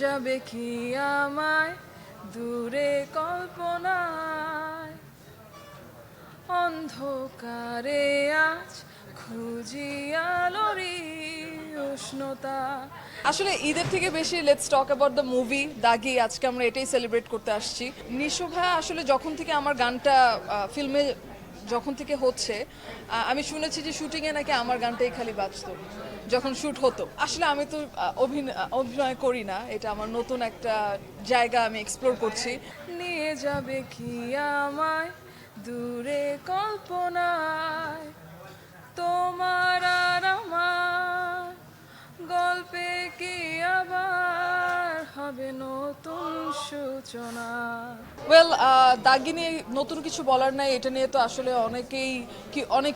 যাবে কি আমায় দূরে কল্পনায় অন্ধকারে আজ খুঁজি আলোরি উষ্ণতা। আসলে ঈদের থেকে বেশি let's talk about the movie দাগি। আজকে আমরা এটাই সেলিব্রেট করতে আসছি। নিশো ভাইয়া আসলে যখন থেকে আমার গানটা ফিল্মে যখন থেকে হচ্ছে, আমি শুনেছি যে শুটিংয়ে নাকি আমার গানটাই খালি বাজতো যখন শ্যুট হতো। আসলে আমি তো অভিনয় করি না, এটা আমার নতুন একটা জায়গা, আমি এক্সপ্লোর করছি। নিয়ে যাবে কি আমায় দূরে কল্পনায় তোমার আর আমার গল্পে কি আবার হবে নতুন সূচনা। ওয়েল, দাগি নিয়ে নতুন কিছু বলার নাই। এটা নিয়ে তো আসলে অনেকেই অনেক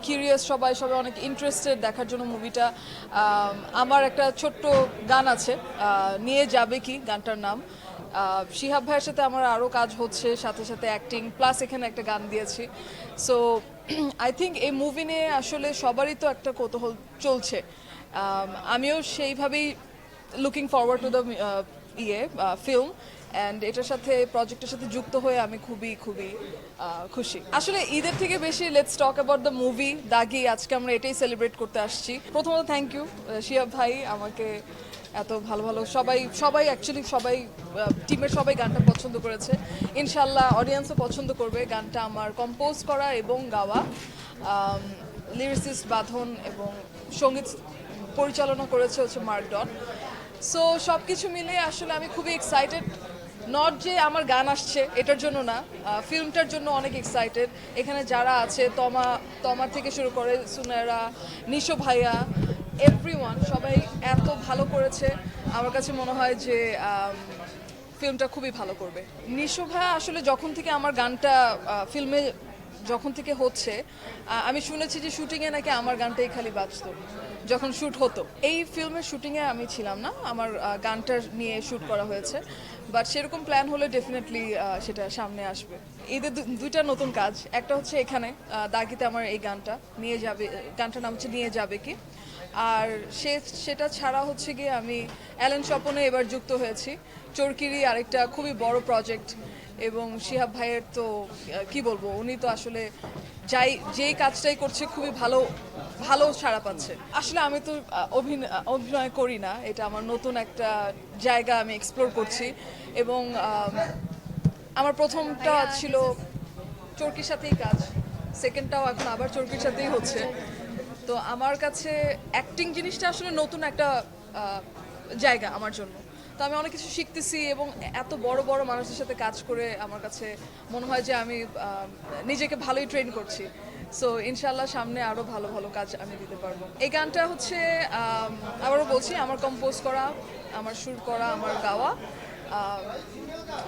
কিউরিয়াস, সবাই অনেক ইন্টারেস্টেড দেখার জন্য মুভিটা। আমার একটা ছোট্ট গান আছে, নিয়ে যাবে কি গানটার নাম। শিহাব ভাইয়ের সাথে আমার আরও কাজ হচ্ছে, সাথে সাথে অ্যাক্টিং প্লাস এখানে একটা গান দিয়েছি। সো আই থিঙ্ক এই মুভি নিয়ে আসলে সবারই তো একটা কৌতূহল চলছে। আমিও সেইভাবেই looking forward to the film, and এটার সাথে প্রজেক্টের সাথে যুক্ত হয়ে আমি খুবই খুবই খুশি। আসলে ঈদের থেকে বেশি let's talk about the movie দাগি। আজকে আমরা এটাই সেলিব্রেট করতে আসছি। প্রথমত থ্যাংক ইউ শিহাব ভাই, আমাকে এত ভালো ভালো সবাই অ্যাকচুয়ালি টিমের সবাই গানটা পছন্দ করেছে। ইনশাল্লাহ অডিয়েন্সও পছন্দ করবে। গানটা আমার কম্পোজ করা এবং গাওয়া, লিরিসিস্ট বাঁধন এবং সঙ্গীত পরিচালনা করেছে হচ্ছে মার্ক ডন। সো সব কিছু মিলে আসলে আমি খুবই এক্সাইটেড। নট যে আমার গান আসছে এটার জন্য না, ফিল্মটার জন্য অনেক এক্সাইটেড। এখানে যারা আছে, তমার থেকে শুরু করে সুনেরা, নিশো ভাইয়া, এভরিওয়ান সবাই এত ভালো করেছে। আমার কাছে মনে হয় যে ফিল্মটা খুবই ভালো করবে। নিশো ভাইয়া আসলে যখন থেকে আমার গানটা ফিল্মে যখন থেকে হচ্ছে, আমি শুনেছি যে শুটিংয়ে নাকি আমার গানটাই খালি বাজতো যখন শ্যুট হতো। এই ফিল্মের শুটিংয়ে আমি ছিলাম না, আমার গানটা নিয়ে শ্যুট করা হয়েছে। বাট সেরকম প্ল্যান হলে ডেফিনেটলি সেটা সামনে আসবে। ঈদের দুইটা নতুন কাজ, একটা হচ্ছে এখানে দাগিতে আমার এই গানটা নিয়ে যাবে, গানটার নাম হচ্ছে নিয়ে যাবে কি। আর সেটা ছাড়া হচ্ছে গিয়ে আমি অ্যালেন স্বপনে এবার যুক্ত হয়েছি। চরকিরি আরেকটা খুবই বড় প্রজেক্ট, এবং শিহাব ভাইয়ের তো কি বলবো, উনি তো আসলে যেই কাজটাই করছে খুবই ভালো সাড়া পাচ্ছে। আসলে আমি তো অভিনয় করি না, এটা আমার নতুন একটা জায়গা, আমি এক্সপ্লোর করছি। এবং আমার প্রথমটা ছিল চরকির সাথেই কাজ, সেকেন্ডটাও এখন আবার চরকির সাথেই হচ্ছে। তো আমার কাছে অ্যাক্টিং জিনিসটা আসলে নতুন একটা জায়গা আমার জন্য। তো আমি অনেক কিছু শিখতেছি, এবং এত বড় বড় মানুষের সাথে কাজ করে আমার কাছে মনে হয় যে আমি নিজেকে ভালোই ট্রেন করছি। সো ইনশাল্লাহ সামনে আরও ভালো ভালো কাজ আমি দিতে পারবো। এই গানটা হচ্ছে আবারও বলছি, আমার কম্পোজ করা, আমার সুর করা, আমার গাওয়া,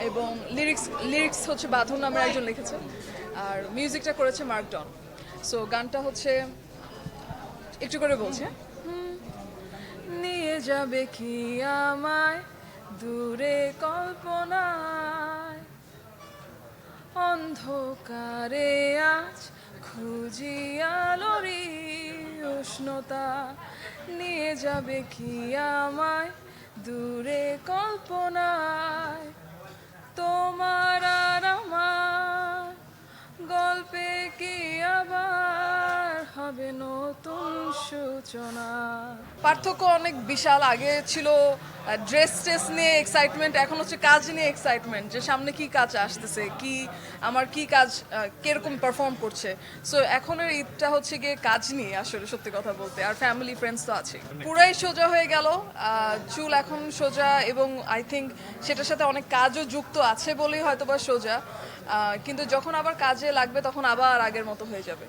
এবং লিরিক্স হচ্ছে বাঁধন নামের একজন লিখেছে, আর মিউজিকটা করেছে মার্ক ডন। সো গানটা হচ্ছে একটু করে বলছে। নিয়ে যাবে কি আমায় দূরে কল্পনায় অন্ধকারে আজ খুঁজি আলোরি উষ্ণতা। নিয়ে যাবে কি আমায় দূরে কল্পনায় তোমার আর আমার গল্পে কি আবার হবে নতুন সূচনা। পার্থক্য অনেক বিশাল। আগে ছিল ড্রেস নিয়ে এক্সাইটমেন্ট, এখন হচ্ছে কাজ নিয়ে এক্সাইটমেন্ট, যে সামনে কি কাজ আসতেছে, আমার কি কাজ কিরকম পারফর্ম করছে। সো এখনের ঈদটা হচ্ছে গিয়ে কাজ নিয়ে, আসলে সত্যি কথা বলতে। আর ফ্যামিলি ফ্রেন্ডস তো আছে। পুরাই সোজা হয়ে গেল, চুল এখন সোজা, এবং আই থিঙ্ক সেটার সাথে অনেক কাজও যুক্ত আছে বলেই হয়তো বা সোজা। কিন্তু যখন আবার কাজে লাগবে তখন আবার আগের মতো হয়ে যাবে।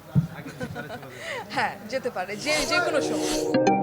হ্যাঁ, যেতে পারে যে কোনো সময়।